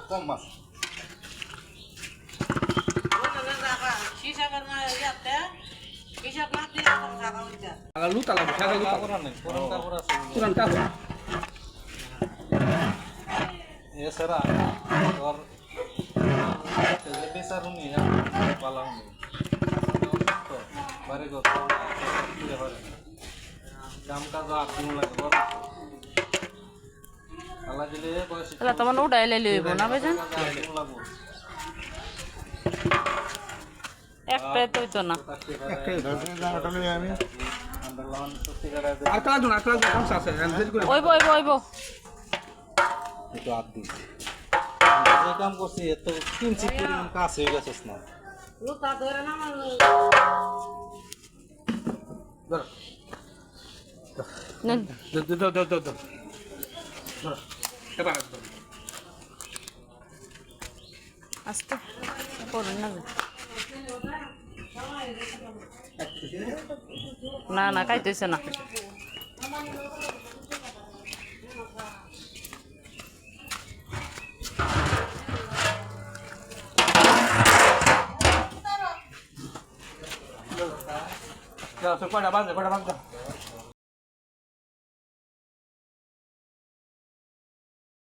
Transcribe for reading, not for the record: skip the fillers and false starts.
Com much luta lah, saya luta. Kurang kapan? Ya serah. Or besar ini ya, palang ini. Tuh, bare go. Iya bare. Jam ka raat nu লাগে বড়। আলা দিলে বয়স। তাহলে তোমার উড়াই লইব না ভাইজান? একটাই তো হইতো না। আর কালা দুন কম আছে ওইব একটু হাত দিই যে কাম করছি এত কিঞ্চিত পরিমাণ কাজ হয়ে গেছে না লুতা ধরে না আমার নেন দাও এবার আস্তে করুন না না খাইতেছে না কয়টা বাজে